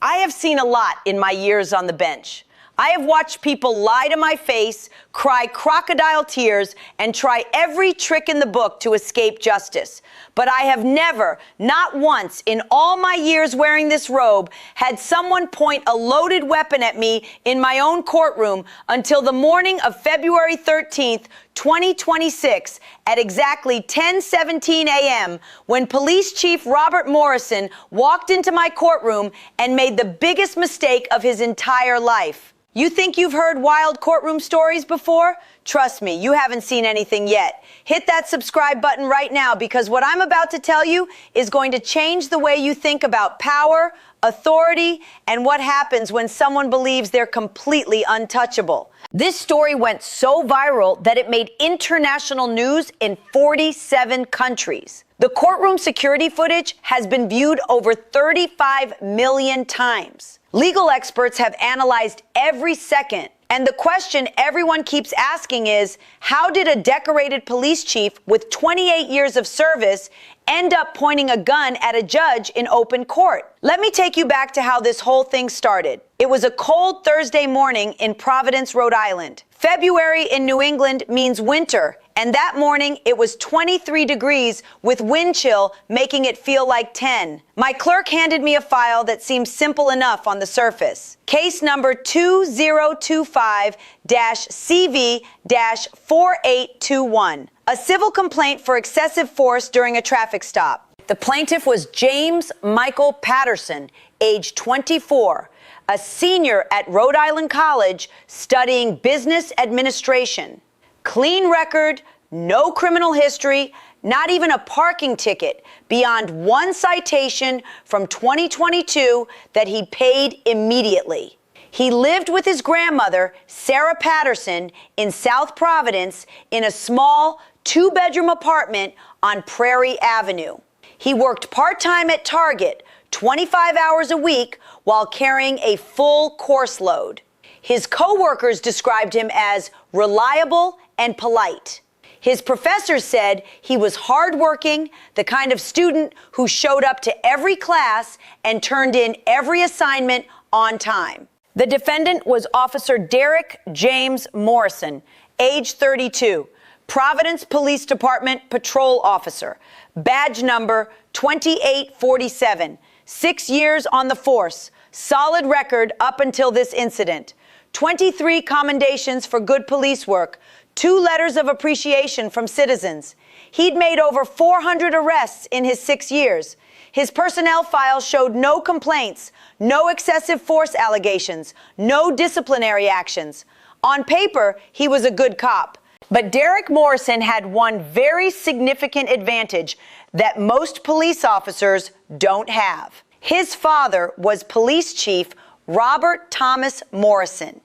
I have seen a lot in my years on the bench. I have watched people lie to my face, cry crocodile tears, and try every trick in the book to escape justice. But I have never, not once, in all my years wearing this robe, had someone point a loaded weapon at me in my own courtroom until the morning of February 13th, 2026, at exactly 10:17 a.m., when Police Chief Robert Morrison walked into my courtroom and made the biggest mistake of his entire life. You think you've heard wild courtroom stories before? Trust me, you haven't seen anything yet. Hit that subscribe button right now, because what I'm about to tell you is going to change the way you think about power, authority, and what happens when someone believes they're completely untouchable. This story went so viral that it made international news in 47 countries. The courtroom security footage has been viewed over 35 million times. Legal experts have analyzed every second, and the question everyone keeps asking is, how did a decorated police chief with 28 years of service end up pointing a gun at a judge in open court? Let me take you back to how this whole thing started. It was a cold Thursday morning in Providence, Rhode Island. February in New England means winter, and that morning it was 23 degrees with wind chill making it feel like 10. My clerk handed me a file that seemed simple enough on the surface. Case number 2025-CV-4821. A civil complaint for excessive force during a traffic stop. The plaintiff was James Michael Patterson, age 24, a senior at Rhode Island College studying business administration. Clean record, no criminal history, not even a parking ticket beyond one citation from 2022 that he paid immediately. He lived with his grandmother, Sarah Patterson, in South Providence in a small two-bedroom apartment on Prairie Avenue. He worked part-time at Target, 25 hours a week, while carrying a full course load. His co-workers described him as reliable and polite. His professors said he was hardworking, the kind of student who showed up to every class and turned in every assignment on time. The defendant was Officer Derek James Morrison, age 32, Providence Police Department patrol officer, badge number 2847, 6 years on the force, solid record up until this incident, 23 commendations for good police work, 2 letters of appreciation from citizens. He'd made over 400 arrests in his 6 years. His personnel file showed no complaints, no excessive force allegations, no disciplinary actions. On paper, he was a good cop. But Derek Morrison had one very significant advantage that most police officers don't have. His father was Police Chief Robert Thomas Morrison,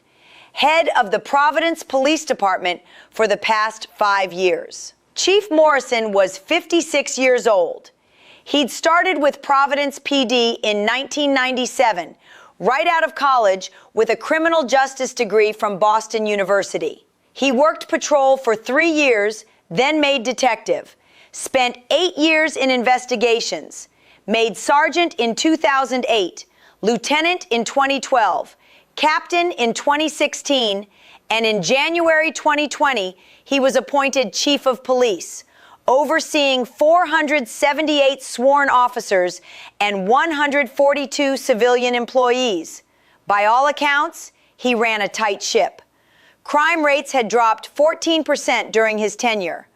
head of the Providence Police Department for the past 5 years. Chief Morrison was 56 years old. He'd started with Providence PD in 1997, right out of college with a criminal justice degree from Boston University. He worked patrol for 3 years, then made detective, spent 8 years in investigations, made sergeant in 2008, lieutenant in 2012, captain in 2016, and in January 2020, he was appointed chief of police, overseeing 478 sworn officers and 142 civilian employees. By all accounts, he ran a tight ship. Crime rates had dropped 14% during his tenure.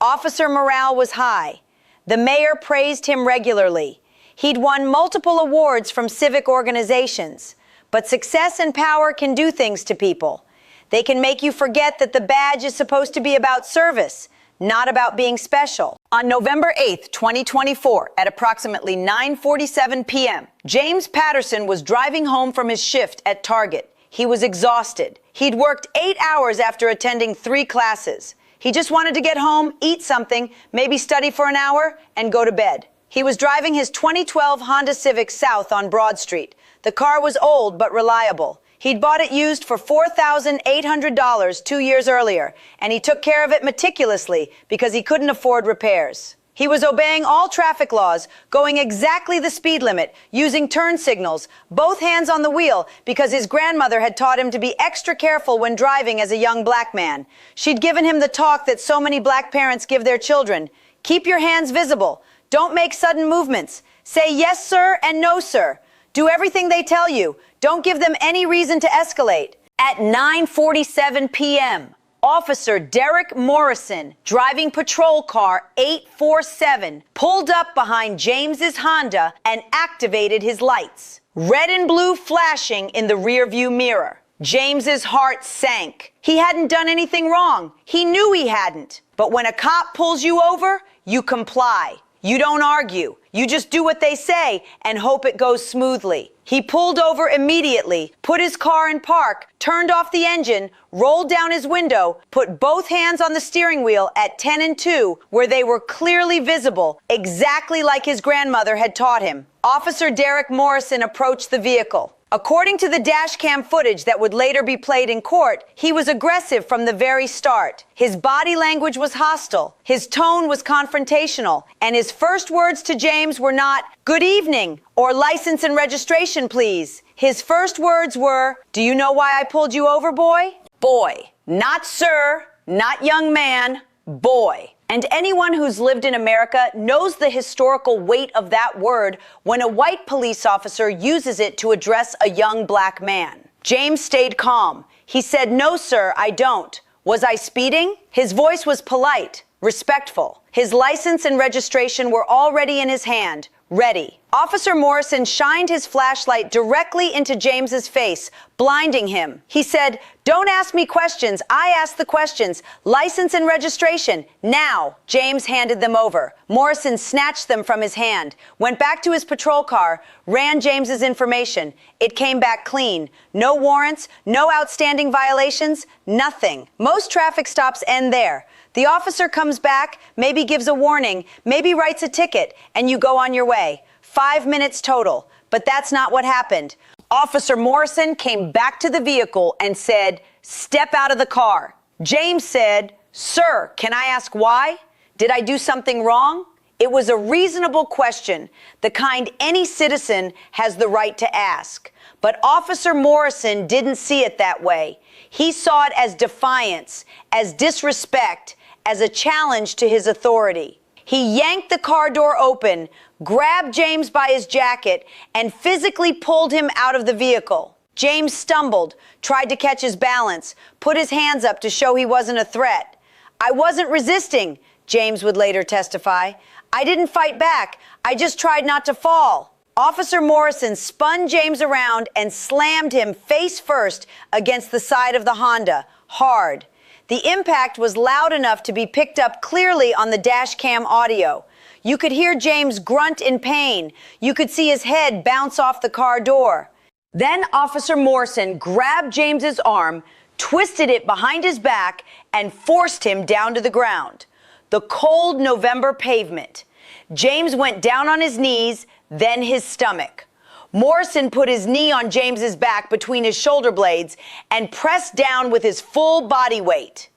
Officer morale was high. The mayor praised him regularly. He'd won multiple awards from civic organizations. But success and power can do things to people. They can make you forget that the badge is supposed to be about service, not about being special. On November 8th, 2024, at approximately 9:47 p.m., James Patterson was driving home from his shift at Target. He was exhausted. He'd worked 8 hours after attending 3 classes. He just wanted to get home, eat something, maybe study for an hour, and go to bed. He was driving his 2012 Honda Civic south on Broad Street. The car was old but reliable. He'd bought it used for $4,800 2 years earlier, and he took care of it meticulously because he couldn't afford repairs. He was obeying all traffic laws, going exactly the speed limit, using turn signals, both hands on the wheel, because his grandmother had taught him to be extra careful when driving as a young black man. She'd given him the talk that so many black parents give their children. Keep your hands visible. Don't make sudden movements. Say yes, sir, and no, sir. Do everything they tell you. Don't give them any reason to escalate. At 9:47 p.m., Officer Derek Morrison, driving patrol car 847, pulled up behind James's Honda and activated his lights. Red and blue flashing in the rearview mirror. James's heart sank. He hadn't done anything wrong. He knew he hadn't. But when a cop pulls you over, you comply. You don't argue. You just do what they say and hope it goes smoothly. He pulled over immediately, put his car in park, turned off the engine, rolled down his window, put both hands on the steering wheel at 10 and 2, where they were clearly visible, exactly like his grandmother had taught him. Officer Derek Morrison approached the vehicle. According to the dash cam footage that would later be played in court, he was aggressive from the very start. His body language was hostile, his tone was confrontational, and his first words to James were not, "Good evening," or "License and registration, please." His first words were, "Do you know why I pulled you over, boy?" Boy. Not sir, not young man, boy. And anyone who's lived in America knows the historical weight of that word when a white police officer uses it to address a young black man. James stayed calm. He said, "No, sir, I don't. Was I speeding?" His voice was polite, respectful. His license and registration were already in his hand, ready. Officer Morrison shined his flashlight directly into James's face, blinding him. He said, "Don't ask me questions. I ask the questions. License and registration. Now." James handed them over. Morrison snatched them from his hand, went back to his patrol car, ran James's information. It came back clean. No warrants, no outstanding violations, nothing. Most traffic stops end there. The officer comes back, maybe gives a warning, maybe writes a ticket, and you go on your way. 5 minutes total. But that's not what happened. Officer Morrison came back to the vehicle and said, "Step out of the car." James said, "Sir, can I ask why? Did I do something wrong?" It was a reasonable question, the kind any citizen has the right to ask. But Officer Morrison didn't see it that way. He saw it as defiance, as disrespect, as a challenge to his authority. He yanked the car door open, grabbed James by his jacket, and physically pulled him out of the vehicle. James stumbled, tried to catch his balance, put his hands up to show he wasn't a threat. "I wasn't resisting," James would later testify. "I didn't fight back. I just tried not to fall." Officer Morrison spun James around and slammed him face first against the side of the Honda, hard. The impact was loud enough to be picked up clearly on the dash cam audio. You could hear James grunt in pain. You could see his head bounce off the car door. Then Officer Morrison grabbed James's arm, twisted it behind his back, and forced him down to the ground. The cold November pavement. James went down on his knees, then his stomach. Morrison put his knee on James's back between his shoulder blades and pressed down with his full body weight.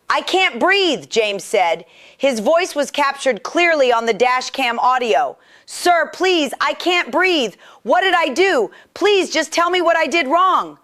"I can't breathe," James said. His voice was captured clearly on the dash cam audio. "Sir, please, I can't breathe. What did I do? Please just tell me what I did wrong."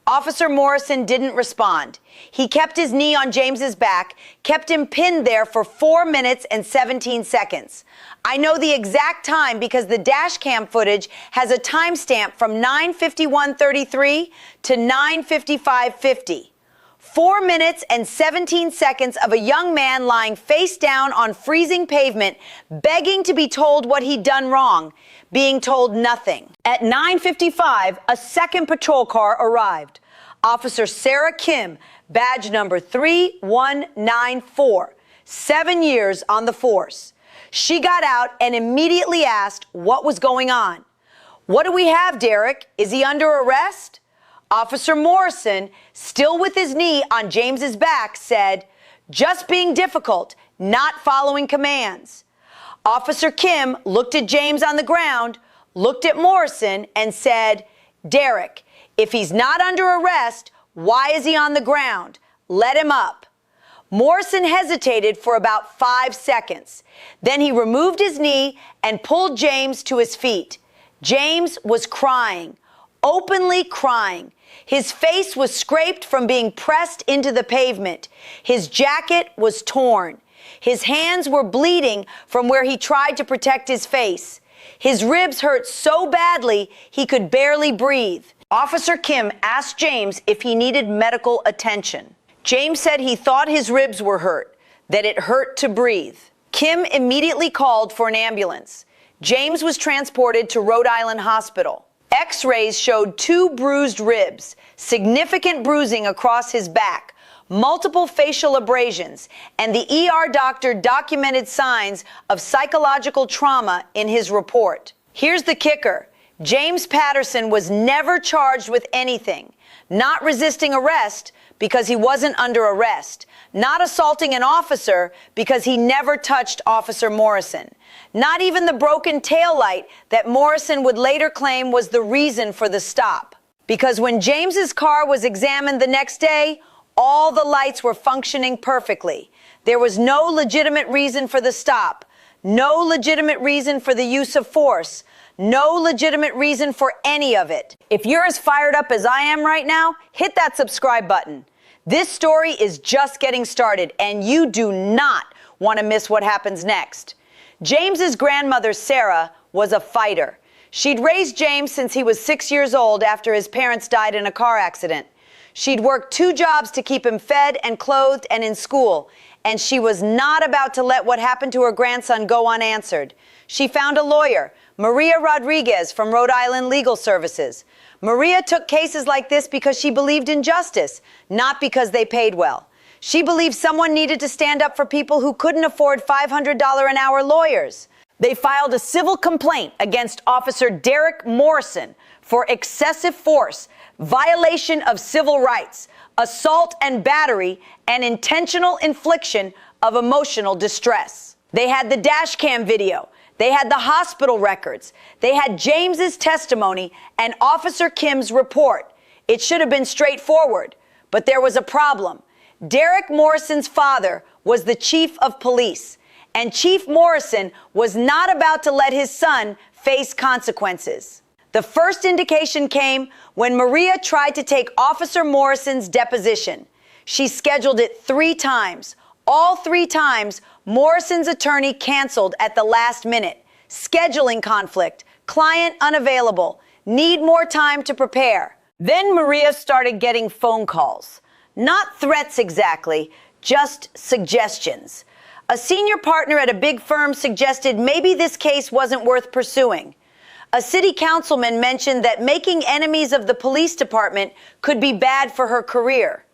Officer Morrison didn't respond. He kept his knee on James's back, kept him pinned there for 4 minutes and 17 seconds. I know the exact time because the dash cam footage has a timestamp from 9:51:33 to 9:55:50. 4 minutes and 17 seconds of a young man lying face down on freezing pavement, begging to be told what he'd done wrong, being told nothing. At 9:55, a second patrol car arrived. Officer Sarah Kim, badge number 3194, 7 years on the force. She got out and immediately asked what was going on. "What do we have, Derek? Is he under arrest?" Officer Morrison, still with his knee on James's back, said, "Just being difficult, not following commands." Officer Kim looked at James on the ground, looked at Morrison, and said, "Derek, if he's not under arrest, why is he on the ground? Let him up." Morrison hesitated for about 5 seconds. Then he removed his knee and pulled James to his feet. James was crying, openly crying. His face was scraped from being pressed into the pavement. His jacket was torn. His hands were bleeding from where he tried to protect his face. His ribs hurt so badly he could barely breathe. Officer Kim asked James if he needed medical attention. James said he thought his ribs were hurt, that it hurt to breathe. Kim immediately called for an ambulance. James was transported to Rhode Island Hospital. X-rays showed 2 bruised ribs, significant bruising across his back, multiple facial abrasions, and the ER doctor documented signs of psychological trauma in his report. Here's the kicker. James Patterson was never charged with anything. Not resisting arrest because he wasn't under arrest. Not assaulting an officer because he never touched Officer Morrison. Not even the broken taillight that Morrison would later claim was the reason for the stop. Because when James's car was examined the next day, all the lights were functioning perfectly. There was no legitimate reason for the stop. No legitimate reason for the use of force. No legitimate reason for any of it. If you're as fired up as I am right now, hit that subscribe button. This story is just getting started, and you do not want to miss what happens next. James's grandmother, Sarah, was a fighter. She'd raised James since he was 6 years old after his parents died in a car accident. She'd worked 2 jobs to keep him fed and clothed and in school, and she was not about to let what happened to her grandson go unanswered. She found a lawyer, Maria Rodriguez from Rhode Island Legal Services. Maria took cases like this because she believed in justice, not because they paid well. She believed someone needed to stand up for people who couldn't afford $500 an hour lawyers. They filed a civil complaint against Officer Derek Morrison for excessive force, violation of civil rights, assault and battery, and intentional infliction of emotional distress. They had the dash cam video. They had the hospital records. They had James's testimony and Officer Kim's report. It should have been straightforward, but there was a problem. Derek Morrison's father was the chief of police, and Chief Morrison was not about to let his son face consequences. The first indication came when Maria tried to take Officer Morrison's deposition. She scheduled it 3 times. All 3 times, Morrison's attorney canceled at the last minute. Scheduling conflict, client unavailable, need more time to prepare. Then Maria started getting phone calls. Not threats exactly, just suggestions. A senior partner at a big firm suggested maybe this case wasn't worth pursuing. A city councilman mentioned that making enemies of the police department could be bad for her career.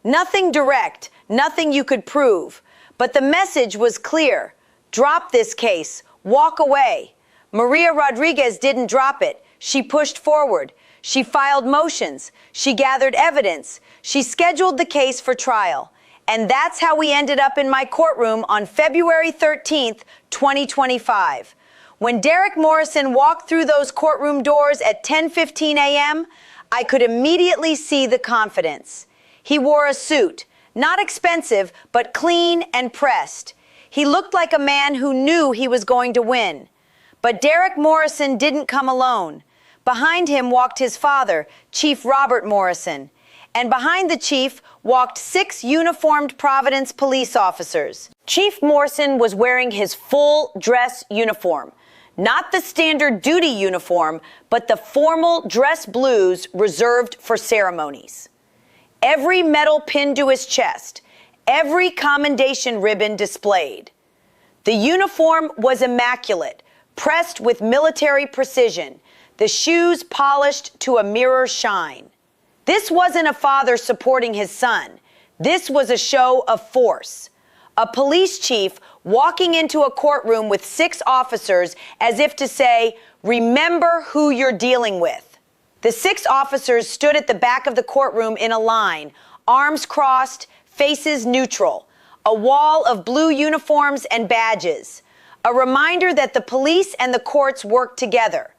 Nothing direct, nothing you could prove. But the message was clear. Drop this case. Walk away. Maria Rodriguez didn't drop it. She pushed forward. She filed motions. She gathered evidence. She scheduled the case for trial. And that's how we ended up in my courtroom on February 13th, 2025. When Derek Morrison walked through those courtroom doors at 10:15 a.m., I could immediately see the confidence. He wore a suit, not expensive, but clean and pressed. He looked like a man who knew he was going to win. But Derek Morrison didn't come alone. Behind him walked his father, Chief Robert Morrison. And behind the chief walked 6 uniformed Providence police officers. Chief Morrison was wearing his full dress uniform. Not the standard duty uniform, but the formal dress blues reserved for ceremonies. Every medal pinned to his chest, every commendation ribbon displayed. The uniform was immaculate, pressed with military precision, the shoes polished to a mirror shine. This wasn't a father supporting his son. This was a show of force. A police chief walking into a courtroom with 6 officers as if to say, remember who you're dealing with. The 6 officers stood at the back of the courtroom in a line, arms crossed, faces neutral, a wall of blue uniforms and badges, a reminder that the police and the courts work together.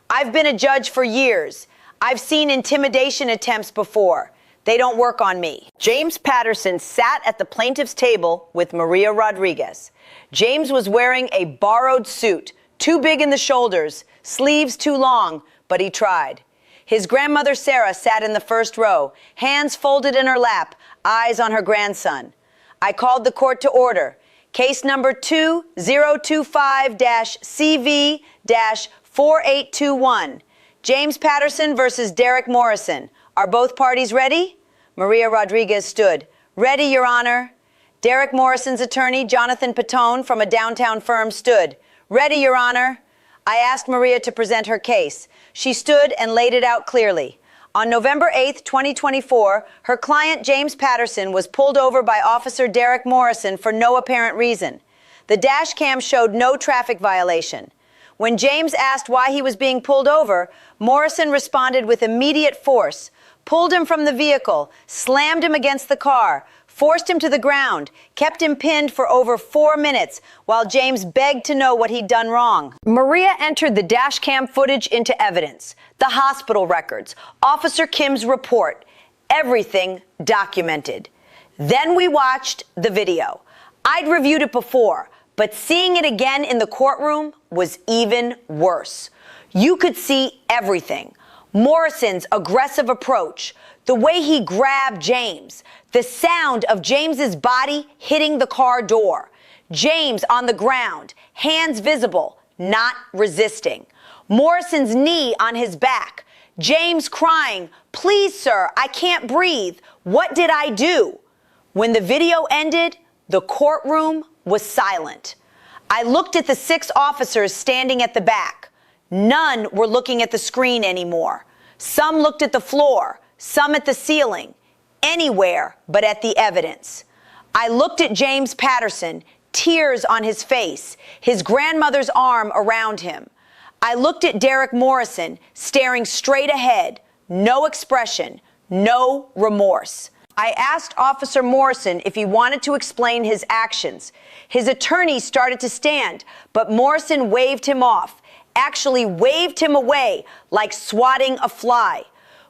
I've been a judge for years. I've seen intimidation attempts before. They don't work on me. James Patterson sat at the plaintiff's table with Maria Rodriguez. James was wearing a borrowed suit, too big in the shoulders, sleeves too long, but he tried. His grandmother Sarah sat in the first row, hands folded in her lap, eyes on her grandson. I called the court to order. Case number 2025-CV-4821. James Patterson versus Derek Morrison. Are both parties ready? Maria Rodriguez stood. Ready, Your Honor. Derek Morrison's attorney, Jonathan Patone, from a downtown firm, stood. Ready, Your Honor. I asked Maria to present her case. She stood and laid it out clearly. On November 8th, 2024, her client, James Patterson, was pulled over by Officer Derek Morrison for no apparent reason. The dash cam showed no traffic violation. When James asked why he was being pulled over, Morrison responded with immediate force, pulled him from the vehicle, slammed him against the car, forced him to the ground, kept him pinned for over 4 minutes while James begged to know what he'd done wrong. Maria entered the dash cam footage into evidence, the hospital records, Officer Kim's report, everything documented. Then we watched the video. I'd reviewed it before, but seeing it again in the courtroom was even worse. You could see everything. Morrison's aggressive approach, the way he grabbed James, the sound of James's body hitting the car door, James on the ground, hands visible, not resisting, Morrison's knee on his back, James crying, "Please, sir, I can't breathe. What did I do?" When the video ended, the courtroom was silent. I looked at the 6 officers standing at the back. None were looking at the screen anymore. Some looked at the floor, some at the ceiling, anywhere but at the evidence. I looked at James Patterson, tears on his face, his grandmother's arm around him. I looked at Derek Morrison, staring straight ahead, no expression, no remorse. I asked Officer Morrison if he wanted to explain his actions. His attorney started to stand, but Morrison waved him off, actually waved him away like swatting a fly.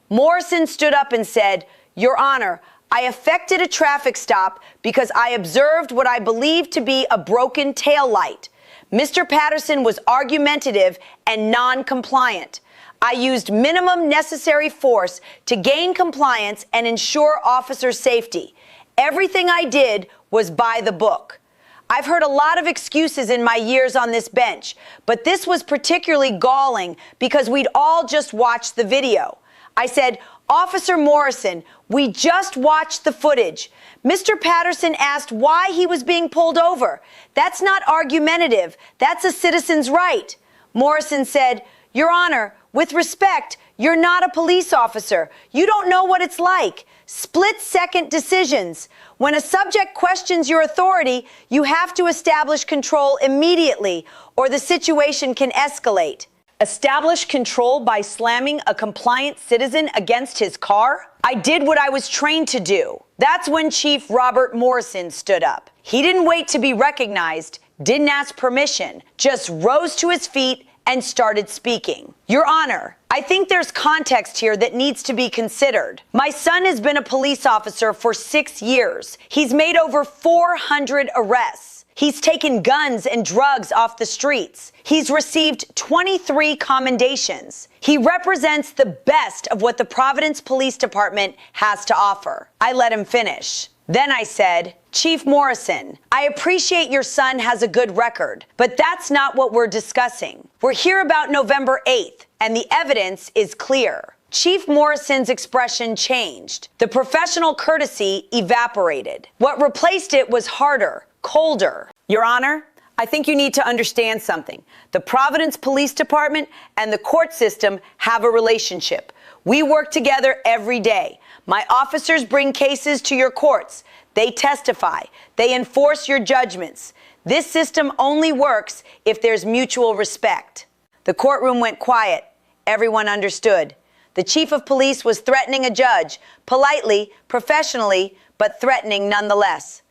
Morrison stood up and said, "Your Honor, I effected a traffic stop because I observed what I believed to be a broken tail light. Mr. Patterson was argumentative and non-compliant. I used minimum necessary force to gain compliance and ensure officer safety. Everything I did was by the book." I've heard a lot of excuses in my years on this bench, but this was particularly galling because we'd all just watched the video. I said, "Officer Morrison, we just watched the footage. Mr. Patterson asked why he was being pulled over. That's not argumentative. That's a citizen's right." Morrison said, "Your Honor, with respect, you're not a police officer. You don't know what it's like. Split-second decisions. When a subject questions your authority, you have to establish control immediately, or the situation can escalate." Establish control by slamming a compliant citizen against his car? I did what I was trained to do. That's when Chief Robert Morrison stood up. He didn't wait to be recognized, didn't ask permission, just rose to his feet and started speaking. "Your Honor, I think there's context here that needs to be considered. My son has been a police officer for 6 years. He's made over 400 arrests. He's taken guns and drugs off the streets. He's received 23 commendations. He represents the best of what the Providence Police Department has to offer." I let him finish. Then I said, "Chief Morrison, I appreciate your son has a good record, but that's not what we're discussing. We're here about November 8th, and the evidence is clear." Chief Morrison's expression changed. The professional courtesy evaporated. What replaced it was harder, colder. "Your Honor, I think you need to understand something. The Providence Police Department and the court system have a relationship. We work together every day. My officers bring cases to your courts. They testify. They enforce your judgments. This system only works if there's mutual respect." The courtroom went quiet. Everyone understood. The chief of police was threatening a judge, politely, professionally, but threatening nonetheless.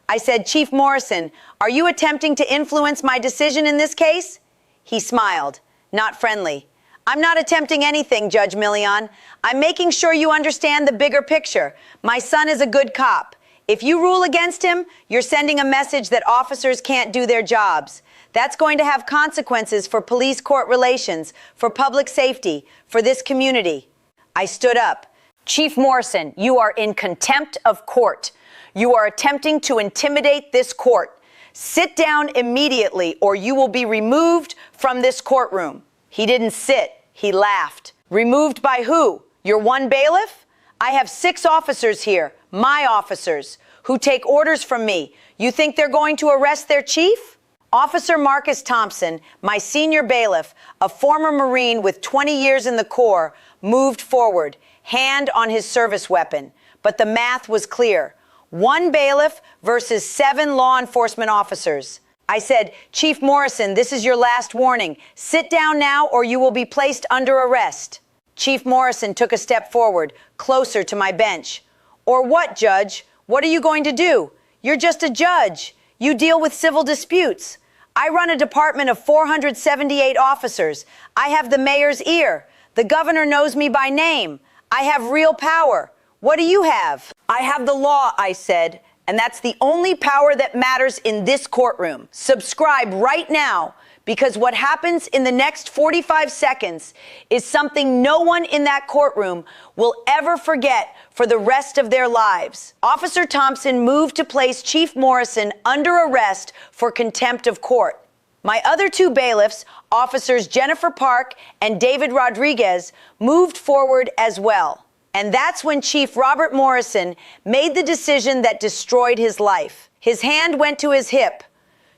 I said, "Chief Morrison, are you attempting to influence my decision in this case?" He smiled, not friendly. I'm not attempting anything, Judge Milian. I'm making sure you understand the bigger picture. My son is a good cop. If you rule against him, you're sending a message that officers can't do their jobs. That's going to have consequences for police-court relations, for public safety, for this community. I stood up. Chief Morrison, you are in contempt of court. You are attempting to intimidate this court. Sit down immediately or you will be removed from this courtroom. He didn't sit. He laughed. Removed by who? Your one bailiff? I have 6 officers here, my officers, who take orders from me. You think they're going to arrest their chief? Officer Marcus Thompson, my senior bailiff, a former Marine with 20 years in the Corps, moved forward, hand on his service weapon. But the math was clear. 1 bailiff versus 7 law enforcement officers. I said, Chief Morrison, this is your last warning. Sit down now or you will be placed under arrest. Chief Morrison took a step forward, closer to my bench. Or what, Judge? What are you going to do? You're just a judge. You deal with civil disputes. I run a department of 478 officers. I have the mayor's ear. The governor knows me by name. I have real power. What do you have? I have the law, I said. And that's the only power that matters in this courtroom. Subscribe right now, because what happens in the next 45 seconds is something no one in that courtroom will ever forget for the rest of their lives. Officer Thompson moved to place Chief Morrison under arrest for contempt of court. My other 2 bailiffs, Officers Jennifer Park and David Rodriguez, moved forward as well. And that's when Chief Robert Morrison made the decision that destroyed his life. His hand went to his hip,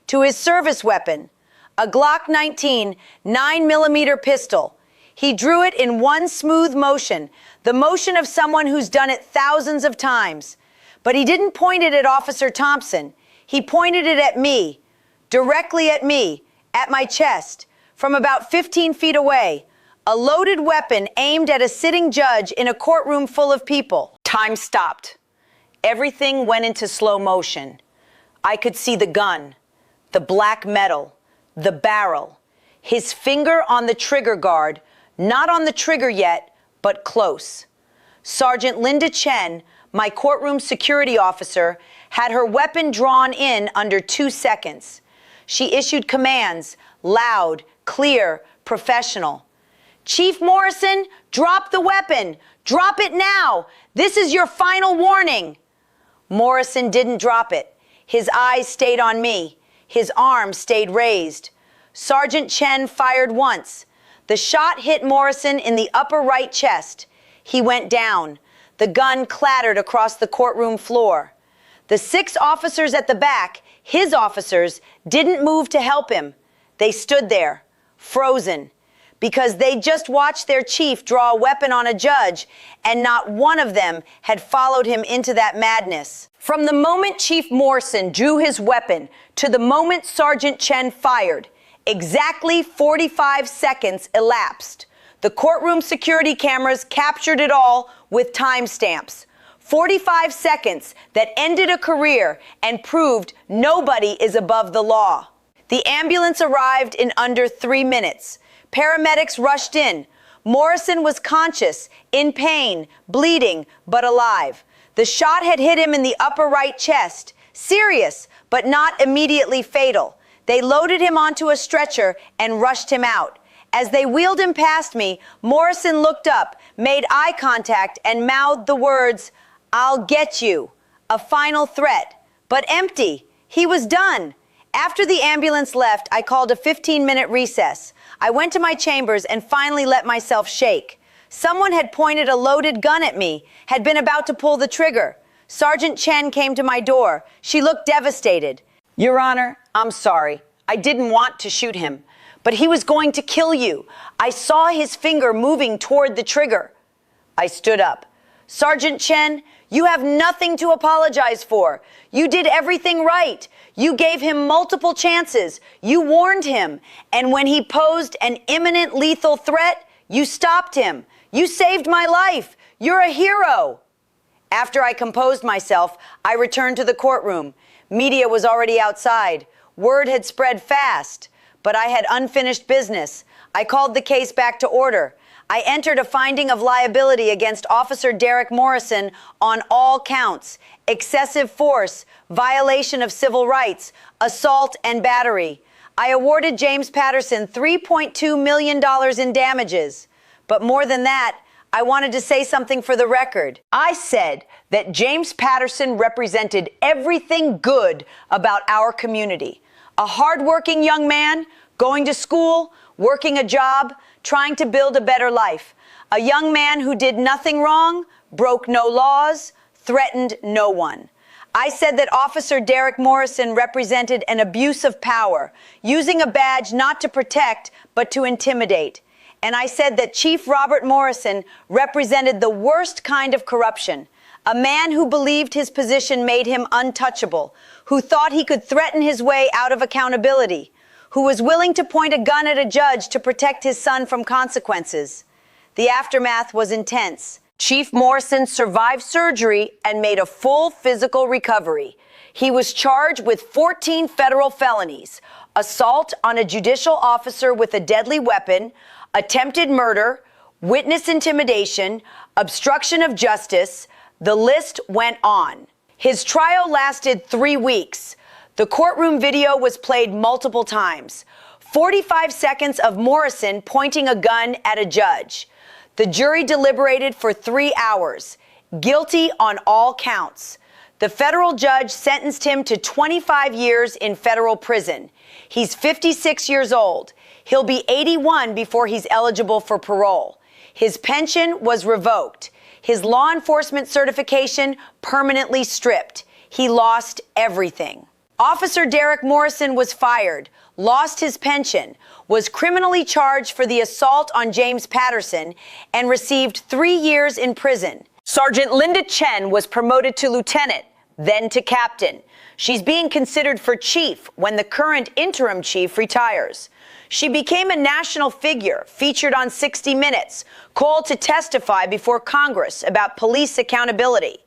to his service weapon, a Glock 19 9mm pistol. He drew it in one smooth motion, the motion of someone who's done it thousands of times. But he didn't point it at Officer Thompson. He pointed it at me, directly at me, at my chest, from about 15 feet away. A loaded weapon aimed at a sitting judge in a courtroom full of people. Time stopped. Everything went into slow motion. I could see the gun, the black metal, the barrel, his finger on the trigger guard, not on the trigger yet, but close. Sergeant Linda Chen, my courtroom security officer, had her weapon drawn in under 2 seconds. She issued commands, loud, clear, professional. Chief Morrison, drop the weapon. Drop it now. This is your final warning. Morrison didn't drop it. His eyes stayed on me. His arm stayed raised. Sergeant Chen fired once. The shot hit Morrison in the upper right chest. He went down. The gun clattered across the courtroom floor. The 6 officers at the back, his officers, didn't move to help him. They stood there, frozen, because they just watched their chief draw a weapon on a judge, and not one of them had followed him into that madness. From the moment Chief Morrison drew his weapon to the moment Sergeant Chen fired, exactly 45 seconds elapsed. The courtroom security cameras captured it all with timestamps. 45 seconds that ended a career and proved nobody is above the law. The ambulance arrived in under 3 minutes. Paramedics rushed in. Morrison was conscious, in pain, bleeding, but alive. The shot had hit him in the upper right chest. Serious, but not immediately fatal. They loaded him onto a stretcher and rushed him out. As they wheeled him past me, Morrison looked up, made eye contact, and mouthed the words, "I'll get you." A final threat, but empty. He was done. After the ambulance left, I called a 15-minute recess. I went to my chambers and finally let myself shake. Someone had pointed a loaded gun at me, had been about to pull the trigger. Sergeant Chen came to my door. She looked devastated. "Your Honor, I'm sorry. I didn't want to shoot him, but he was going to kill you. I saw his finger moving toward the trigger." I stood up. "Sergeant Chen, you have nothing to apologize for. You did everything right. You gave him multiple chances. You warned him. And when he posed an imminent lethal threat, you stopped him. You saved my life. You're a hero." After I composed myself, I returned to the courtroom. Media was already outside. Word had spread fast, but I had unfinished business. I called the case back to order. I entered a finding of liability against Officer Derek Morrison on all counts: excessive force, violation of civil rights, assault, and battery. I awarded James Patterson $3.2 million in damages. But more than that, I wanted to say something for the record. I said that James Patterson represented everything good about our community. A hardworking young man, going to school, working a job, trying to build a better life. A young man who did nothing wrong, broke no laws, threatened no one. I said that Officer Derek Morrison represented an abuse of power, using a badge not to protect, but to intimidate. And I said that Chief Robert Morrison represented the worst kind of corruption, a man who believed his position made him untouchable, who thought he could threaten his way out of accountability, who was willing to point a gun at a judge to protect his son from consequences. The aftermath was intense. Chief Morrison survived surgery and made a full physical recovery. He was charged with 14 federal felonies: assault on a judicial officer with a deadly weapon, attempted murder, witness intimidation, obstruction of justice. The list went on. His trial lasted 3 weeks. The courtroom video was played multiple times. 45 seconds of Morrison pointing a gun at a judge. The jury deliberated for 3 hours. Guilty on all counts. The federal judge sentenced him to 25 years in federal prison. He's 56 years old. He'll be 81 before he's eligible for parole. His pension was revoked. His law enforcement certification permanently stripped. He lost everything. Officer Derek Morrison was fired, lost his pension, was criminally charged for the assault on James Patterson, and received 3 years in prison. Sergeant Linda Chen was promoted to lieutenant, then to captain. She's being considered for chief when the current interim chief retires. She became a national figure, featured on 60 Minutes, called to testify before Congress about police accountability.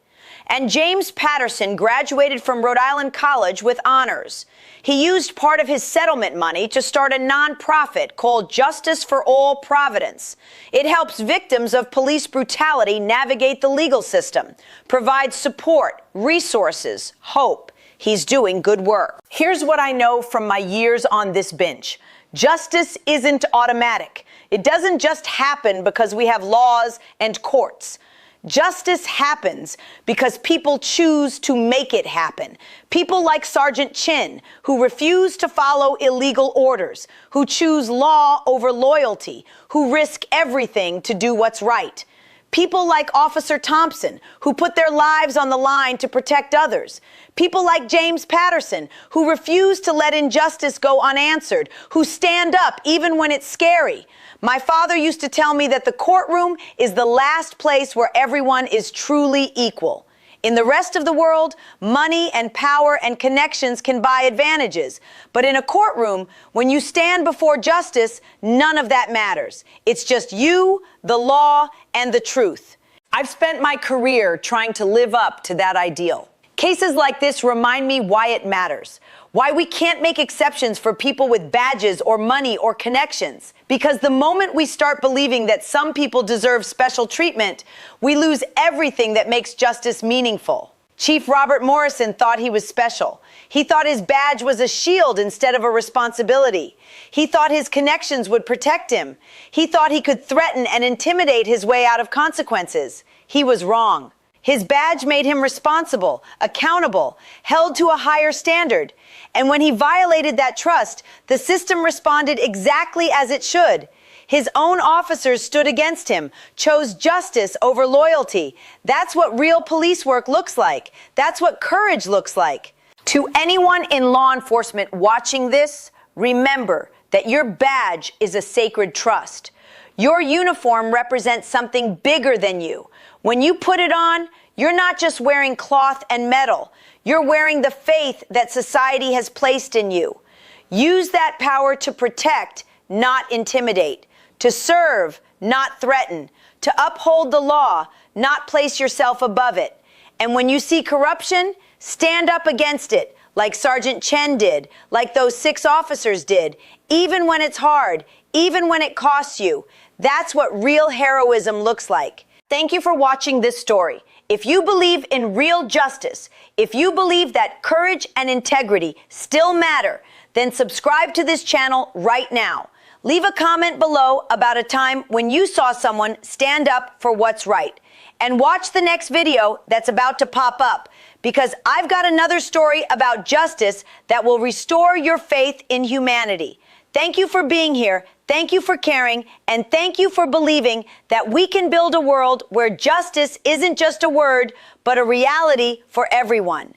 And James Patterson graduated from Rhode Island College with honors. He used part of his settlement money to start a nonprofit called Justice for All Providence. It helps victims of police brutality navigate the legal system, provides support, resources, hope. He's doing good work. Here's what I know from my years on this bench. Justice isn't automatic. It doesn't just happen because we have laws and courts. Justice happens because people choose to make it happen. People like Sergeant Chin, who refuse to follow illegal orders, who choose law over loyalty, who risk everything to do what's right. People like Officer Thompson, who put their lives on the line to protect others. People like James Patterson, who refuse to let injustice go unanswered, who stand up even when it's scary. My father used to tell me that the courtroom is the last place where everyone is truly equal. In the rest of the world, money and power and connections can buy advantages. But in a courtroom, when you stand before justice, none of that matters. It's just you, the law, and the truth. I've spent my career trying to live up to that ideal. Cases like this remind me why it matters, why we can't make exceptions for people with badges or money or connections. Because the moment we start believing that some people deserve special treatment, we lose everything that makes justice meaningful. Chief Robert Morrison thought he was special. He thought his badge was a shield instead of a responsibility. He thought his connections would protect him. He thought he could threaten and intimidate his way out of consequences. He was wrong. His badge made him responsible, accountable, held to a higher standard. And when he violated that trust, the system responded exactly as it should. His own officers stood against him, chose justice over loyalty. That's what real police work looks like. That's what courage looks like. To anyone in law enforcement watching this, remember that your badge is a sacred trust. Your uniform represents something bigger than you. When you put it on, you're not just wearing cloth and metal. You're wearing the faith that society has placed in you. Use that power to protect, not intimidate, to serve, not threaten, to uphold the law, not place yourself above it. And when you see corruption, stand up against it, like Sergeant Chen did, like those 6 officers did, even when it's hard, even when it costs you. That's what real heroism looks like. Thank you for watching this story. If you believe in real justice, if you believe that courage and integrity still matter, then subscribe to this channel right now. Leave a comment below about a time when you saw someone stand up for what's right. And watch the next video that's about to pop up, because I've got another story about justice that will restore your faith in humanity. Thank you for being here. Thank you for caring. And thank you for believing that we can build a world where justice isn't just a word, but a reality for everyone.